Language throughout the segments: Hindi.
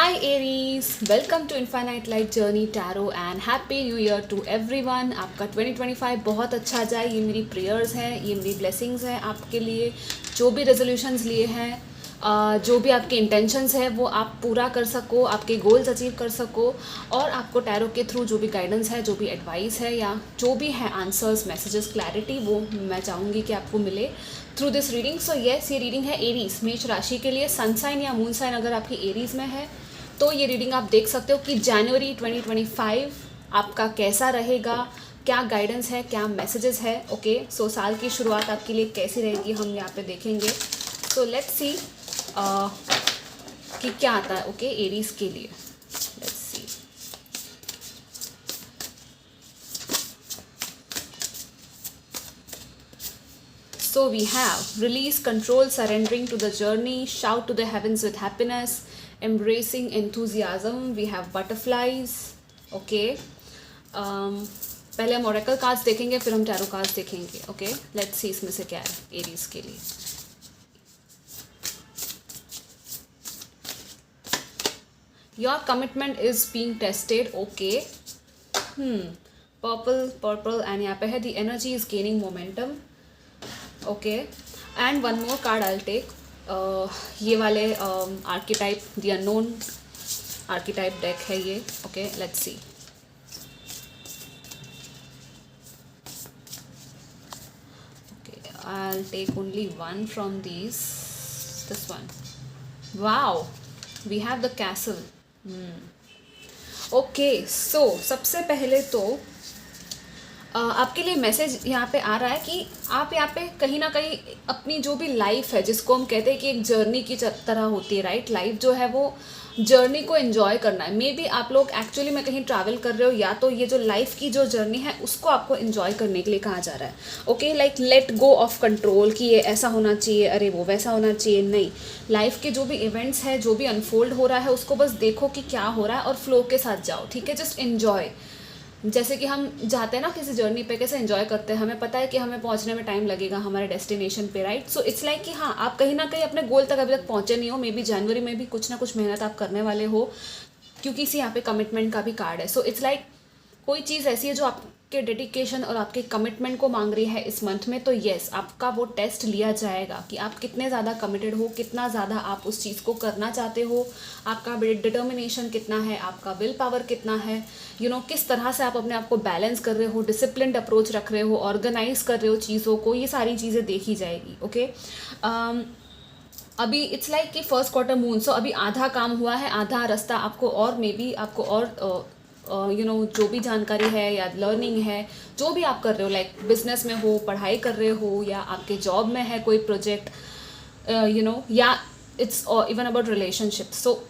Hi Aries, welcome to Infinite Light Journey Tarot and Happy New Year to everyone। आपका 2025 बहुत अच्छा जाए, ये मेरी प्रेयर्स हैं, ये मेरी ब्लेसिंग्स हैं आपके लिए। जो भी रेजोल्यूशंस लिए हैं, जो भी आपके इंटेंशंस है वो आप पूरा कर सको, आपके गोल्स अचीव कर सको, और आपको टैरो के थ्रू जो भी गाइडेंस है, जो भी एडवाइस है या जो भी है आंसर्स, मैसेजेस, क्लैरिटी, वो मैं चाहूँगी कि आपको मिले through this reading. So yes, ये रीडिंग है एरीज मेष राशि के लिए। सन साइन या मून साइन अगर आपकी एरीज में है तो ये रीडिंग आप देख सकते हो कि जनवरी 2025 आपका कैसा रहेगा, क्या गाइडेंस है, क्या मैसेजेस है। ओके, सो साल की शुरुआत आपके लिए कैसी रहेगी हम यहाँ पे देखेंगे। सो लेट्स सी कि क्या आता है ओके एरीज के लिए। Let's see. So we have release, control, surrendering to the journey, shout to the heavens with happiness, embracing enthusiasm. We have butterflies. Okay. पहले हम oracle cards देखेंगे, फिर हम tarot cards देखेंगे. Okay. Let's see इसमें से क्या है एरीज के लिए. Your commitment is being tested. Okay. Purple and यहाँ पे है the energy is gaining momentum. Okay, and one more card I will take. ये वाले archetype, the unknown archetype deck है ये। Okay, let's see. Okay, I will take only one from this one. Wow, we have the castle. Okay, so सबसे पहले तो आपके लिए मैसेज यहाँ पे आ रहा है कि आप यहाँ पे कहीं ना कहीं अपनी जो भी लाइफ है, जिसको हम कहते हैं कि एक जर्नी की तरह होती है, राइट। लाइफ जो है वो जर्नी को एंजॉय करना है। मे बी आप लोग एक्चुअली में कहीं ट्रैवल कर रहे हो, या तो ये जो लाइफ की जो जर्नी है उसको आपको एंजॉय करने के लिए कहा जा रहा है। Okay, like let go of control कि ये ऐसा होना चाहिए, अरे वो वैसा होना चाहिए, नहीं। लाइफ के जो भी इवेंट्स है, जो भी अनफोल्ड हो रहा है, उसको बस देखो कि क्या हो रहा है और फ्लो के साथ जाओ। ठीक है, जस्ट एन्जॉय। जैसे कि हम जाते हैं ना किसी जर्नी पे, कैसे एंजॉय करते हैं, हमें पता है कि हमें पहुंचने में टाइम लगेगा हमारे डेस्टिनेशन पे, राइट। सो इट्स लाइक कि हाँ, आप कहीं ना कहीं अपने गोल तक अभी तक पहुंचे नहीं हो। मे बी जनवरी में भी कुछ ना कुछ मेहनत आप करने वाले हो, क्योंकि इसी यहाँ पे कमिटमेंट का भी कार्ड है। सो इट्स लाइक कोई चीज़ ऐसी है जो आपके डेडिकेशन और आपके कमिटमेंट को मांग रही है इस मंथ में। तो येस, आपका वो टेस्ट लिया जाएगा कि आप कितने ज़्यादा कमिटेड हो, कितना ज़्यादा आप उस चीज़ को करना चाहते हो, आपका डिटर्मिनेशन कितना है, आपका विल पावर कितना है, किस तरह से आप अपने आप को बैलेंस कर रहे हो, डिसिप्लिन्ड अप्रोच रख रहे हो, ऑर्गेनाइज कर रहे हो चीज़ों को, ये सारी चीज़ें देखी जाएगी। ओके, अभी इट्स लाइक कि फर्स्ट क्वार्टर मून, सो अभी आधा काम हुआ है, आधा रास्ता आपको और मे बी आपको और जो भी जानकारी है या लर्निंग है, जो भी आप कर रहे हो, लाइक बिजनेस में हो, पढ़ाई कर रहे हो, या आपके जॉब में है कोई प्रोजेक्ट, या इट्स इवन अबाउट रिलेशनशिप। सो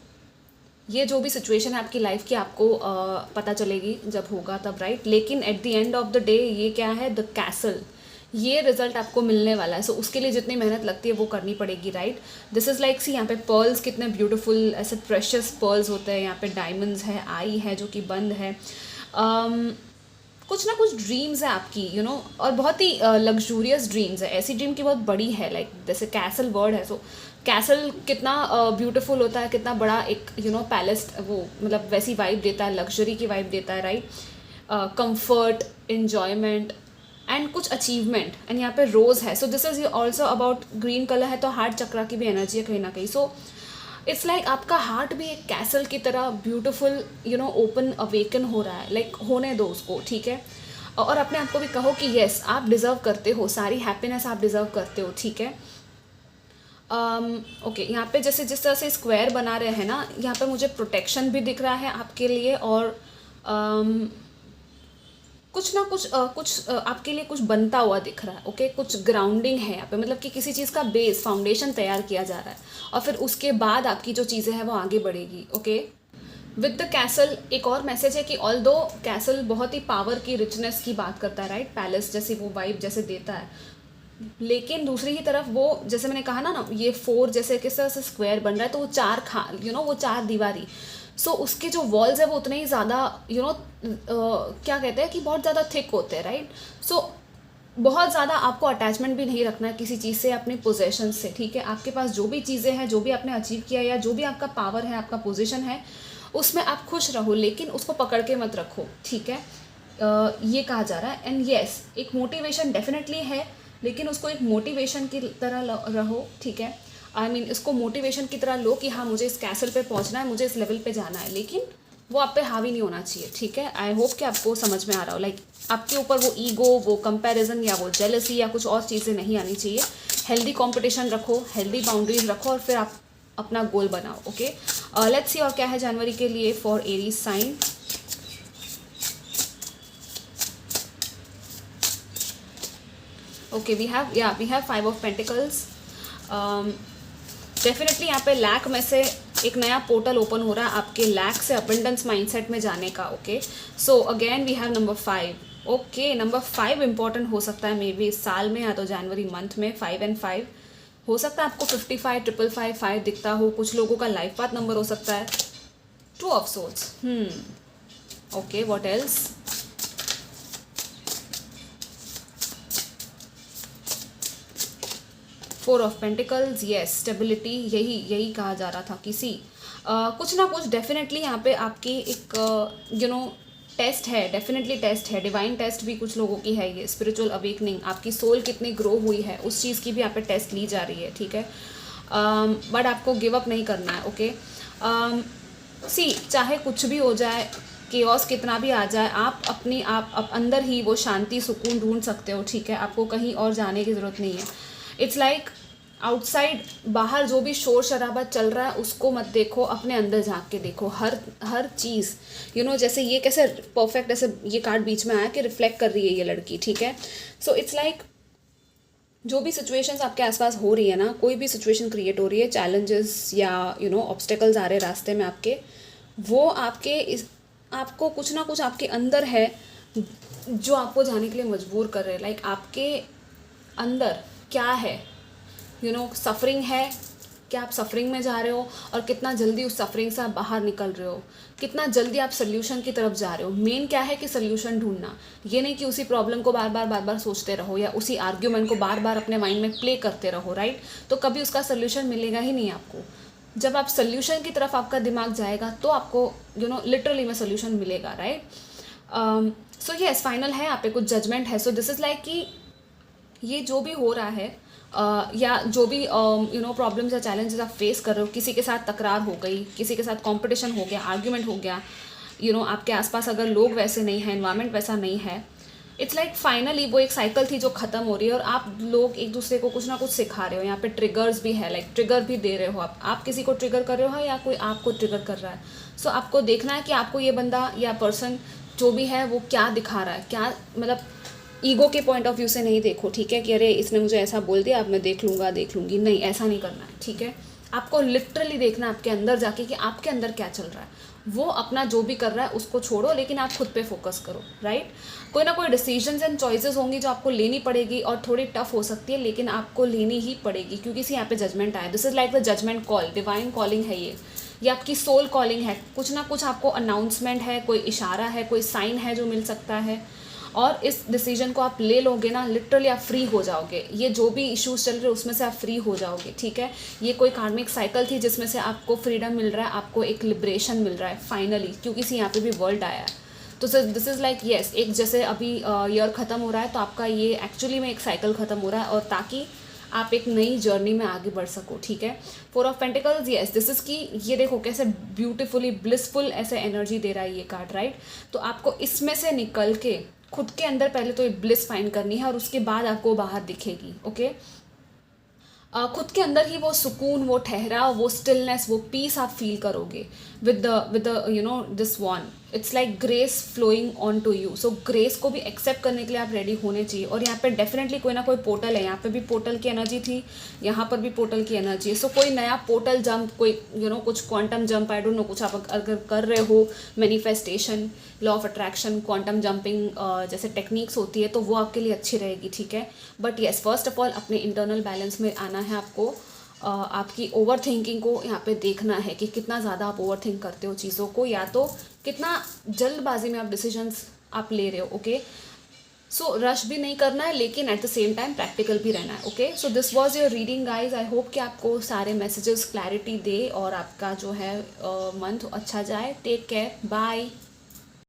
ये जो भी सिचुएशन है आपकी लाइफ की, आपको पता चलेगी जब होगा तब, राइट। लेकिन at the end of the day ये क्या है, द कैसल, ये रिजल्ट आपको मिलने वाला है। सो उसके लिए जितनी मेहनत लगती है वो करनी पड़ेगी, राइट। दिस इज़ लाइक सी, यहाँ पे पर्ल्स कितने ब्यूटीफुल ऐसे प्रेशियस पर्ल्स होते हैं, यहाँ पे डायमंड्स है, आई है जो कि बंद है, कुछ ना कुछ ड्रीम्स है आपकी, और बहुत ही लग्जूरियस ड्रीम्स है। ऐसी ड्रीम की बहुत बड़ी है, लाइक जैसे कैसल वर्ड है। सो कैसल कितना ब्यूटीफुल होता है, कितना बड़ा एक पैलेस, वो मतलब वैसी वाइब देता है, लग्जरी की वाइब देता है, राइट। कंफर्ट, एन्जॉयमेंट एंड कुछ अचीवमेंट। एंड यहाँ पे रोज़ है। So this is also about green colour है, तो हार्ट चक्रा की भी एनर्जी है कहीं ना कहीं। सो इट्स लाइक आपका हार्ट भी एक कैसल की तरह ब्यूटीफुल ओपन अवेकन हो रहा है, लाइक होने दो उसको, ठीक है। और अपने आप को भी कहो कि येस, आप डिज़र्व करते हो, सारी हैप्पीनेस आप डिज़र्व करते हो, ठीक है। ओके, यहाँ पे जैसे जिस तरह से स्क्वायर बना रहे हैं ना, यहाँ पे मुझे प्रोटेक्शन भी दिख रहा है आपके लिए, और कुछ ना कुछ आपके लिए कुछ बनता हुआ दिख रहा है। ओके, कुछ ग्राउंडिंग है यहाँ पे, मतलब कि किसी चीज़ का बेस, फाउंडेशन तैयार किया जा रहा है, और फिर उसके बाद आपकी जो चीज़ें हैं वो आगे बढ़ेगी। ओके, विद द कैसल एक और मैसेज है कि ऑल दो कैसल बहुत ही पावर की, रिचनेस की बात करता है, राइट। पैलेस जैसी वो वाइब जैसे देता है, लेकिन दूसरी ही तरफ वो, जैसे मैंने कहा ना, ये 4 जैसे किस तरह से स्क्वायर बन रहा है, तो वो 4 वो 4 दीवारी। सो उसके जो वॉल्स है वो उतने ही ज़्यादा क्या कहते हैं कि बहुत ज़्यादा थिक होते हैं, राइट। सो बहुत ज़्यादा आपको अटैचमेंट भी नहीं रखना है किसी चीज़ से, अपने पोजेशन से, ठीक है। आपके पास जो भी चीज़ें हैं, जो भी आपने अचीव किया या जो भी आपका पावर है, आपका पोजीशन है, उसमें आप खुश रहो, लेकिन उसको पकड़ के मत रखो, ठीक है। ये कहा जा रहा है। एंड येस, एक मोटिवेशन डेफिनेटली है, लेकिन उसको एक मोटिवेशन की तरह रहो, ठीक है। आई मीन इसको मोटिवेशन की तरह लो कि हाँ मुझे इस कैसल पे पहुंचना है, मुझे इस लेवल पे जाना है, लेकिन वो आप पे हावी नहीं होना चाहिए, ठीक है। आई होप कि आपको समझ में आ रहा हो, लाइक आपके ऊपर वो ईगो, वो कंपैरिजन या वो जेलसी या कुछ और चीज़ें नहीं आनी चाहिए। हेल्दी कंपटीशन रखो, हेल्दी बाउंड्रीज रखो, और फिर आप अपना गोल बनाओ, ओके। लेट्स सी और क्या है जनवरी के लिए for Aries sign. Okay, we have 5 of pentacles. Definitely यहाँ पे लैक में से एक नया पोर्टल ओपन हो रहा है आपके लैक से अबंडेंस माइंडसेट में जाने का, okay. So again we have number 5। Okay, number 5 important हो सकता है मे बी इस साल में या तो जनवरी मंथ में। 5 and 5 हो सकता है आपको 55, 555, 5 दिखता हो। कुछ लोगों का लाइफ पाथ नंबर हो सकता है। 2 of swords. Okay, what else? 4 of pentacles. Yes, stability, यही कहा जा रहा था। कुछ ना कुछ डेफिनेटली यहाँ पे आपकी एक टेस्ट है, डेफिनेटली टेस्ट है, डिवाइन टेस्ट भी कुछ लोगों की है। ये स्पिरिचुअल अवेकनिंग, आपकी सोल कितनी ग्रो हुई है उस चीज़ की भी यहाँ पे टेस्ट ली जा रही है, ठीक है। बट आपको गिव अप नहीं करना है, ओके। चाहे कुछ भी हो जाए, केओस कितना भी आ जाए, आप अंदर ही वो शांति, सुकून ढूंढ सकते हो, ठीक है। आपको कहीं और जाने की ज़रूरत नहीं है। इट्स लाइक आउटसाइड, बाहर जो भी शोर शराबा चल रहा है उसको मत देखो, अपने अंदर झांक के देखो। हर चीज़ जैसे ये कैसे परफेक्ट, ऐसे ये कार्ड बीच में आया कि रिफ्लेक्ट कर रही है ये लड़की, ठीक है। सो इट्स लाइक जो भी सिचुएशंस आपके आसपास हो रही है ना, कोई भी सिचुएशन क्रिएट हो रही है, चैलेंजेस या ऑब्स्टेकल्स आ रहे हैं रास्ते में आपके, वो आपको कुछ ना कुछ आपके अंदर है जो आपको जाने के लिए मजबूर कर रहे हैं। लाइक आपके अंदर क्या है, सफरिंग है, क्या आप सफरिंग में जा रहे हो, और कितना जल्दी उस सफरिंग से आप बाहर निकल रहे हो, कितना जल्दी आप सोल्यूशन की तरफ जा रहे हो। मेन क्या है कि सोल्यूशन ढूंढना, ये नहीं कि उसी प्रॉब्लम को बार बार सोचते रहो या उसी आर्ग्यूमेंट को बार बार अपने माइंड में प्ले करते रहो, राइट। तो कभी उसका सोल्यूशन मिलेगा ही नहीं आपको। जब आप सोल्यूशन की तरफ आपका दिमाग जाएगा तो आपको लिटरली में सोल्यूशन मिलेगा, राइट। सो यस, फाइनल है, आप पे कुछ जजमेंट है। सो दिस इज़ लाइक कि ये जो भी हो रहा है या जो भी प्रॉब्लम्स या चैलेंजेस आप फेस कर रहे हो, किसी के साथ तकरार हो गई, किसी के साथ कंपटीशन हो गया, आर्ग्यूमेंट हो गया, आपके आसपास अगर लोग वैसे नहीं हैं, एनवायरनमेंट वैसा नहीं है, इट्स लाइक फाइनली वो एक साइकिल थी जो ख़त्म हो रही है और आप लोग एक दूसरे को कुछ ना कुछ सिखा रहे हो। यहाँ पे ट्रिगर्स भी है, लाइक ट्रिगर भी दे रहे हो आप किसी को ट्रिगर कर रहे हो या कोई आपको ट्रिगर कर रहा है। सो आपको देखना है कि आपको ये बंदा या पर्सन जो भी है वो क्या दिखा रहा है, क्या मतलब ईगो के पॉइंट ऑफ व्यू से नहीं देखो, ठीक है, कि अरे इसने मुझे ऐसा बोल दिया अब मैं देख लूँगी, नहीं, ऐसा नहीं करना है, ठीक है। आपको लिटरली देखना है आपके अंदर जाके कि आपके अंदर क्या चल रहा है। वो अपना जो भी कर रहा है उसको छोड़ो, लेकिन आप खुद पे फोकस करो, राइट। कोई ना कोई डिसीजंस एंड चॉइसेस होंगी जो आपको लेनी पड़ेगी और थोड़ी टफ हो सकती है, लेकिन आपको लेनी ही पड़ेगी क्योंकि इसी यहाँ पे जजमेंट आया। This is like the judgement call, divine calling है ये आपकी सोल कॉलिंग है। कुछ ना कुछ आपको अनाउंसमेंट है, कोई इशारा है, कोई साइन है जो मिल सकता है, और इस डिसीजन को आप ले लोगे ना, लिटरली आप फ्री हो जाओगे। ये जो भी इश्यूज चल रहे हैं उसमें से आप फ्री हो जाओगे, ठीक है। ये कोई कार्मिक साइकिल थी जिसमें से आपको फ्रीडम मिल रहा है, आपको एक लिबरेशन मिल रहा है फाइनली, क्योंकि इसी यहाँ पे भी वर्ल्ड आया है। तो sir this is like yes, एक जैसे अभी ईयर ख़त्म हो रहा है तो आपका ये एक्चुअली में एक साइकिल ख़त्म हो रहा है, और ताकि आप एक नई जर्नी में आगे बढ़ सको, ठीक है। 4 of pentacles, yes this is की ये देखो कैसे ब्यूटीफुली ब्लिसफुल ऐसे एनर्जी दे रहा है ये कार्ड, राइट। तो आपको इसमें से निकल के खुद के अंदर पहले तो एक ब्लिस फाइंड करनी है और उसके बाद आपको बाहर दिखेगी, ओके। खुद के अंदर ही वो सुकून, वो ठहराव, वो स्टिलनेस, वो पीस आप फील करोगे with the this one. It's like grace flowing on to you. So grace को भी एक्सेप्ट करने के लिए आप रेडी होने चाहिए। और यहाँ पे डेफिनेटली कोई ना कोई पोर्टल है, यहाँ पे भी पोर्टल की एनर्जी थी, यहाँ पर भी पोर्टल की एनर्जी है। सो कोई नया पोर्टल जंप, कोई कुछ quantum jump, I don't know, कुछ आप अगर कर रहे हो manifestation, law of attraction, quantum jumping जैसे टेक्निक्स होती है, तो वो आपके लिए अच्छी रहेगी, ठीक है। But yes, first of all अपने इंटरनल बैलेंस में आना है आपको। आपकी ओवर थिंकिंग को यहाँ पे देखना है कि कितना ज़्यादा आप ओवर थिंक करते हो चीज़ों को, या तो कितना जल्दबाजी में आप डिसीजंस आप ले रहे हो, ओके। सो रश भी नहीं करना है, लेकिन at the same time practical भी रहना है. Okay, so this was your reading guys. I hope कि आपको सारे मैसेजेस क्लैरिटी दे और आपका जो है मंथ अच्छा जाए. Take care, bye.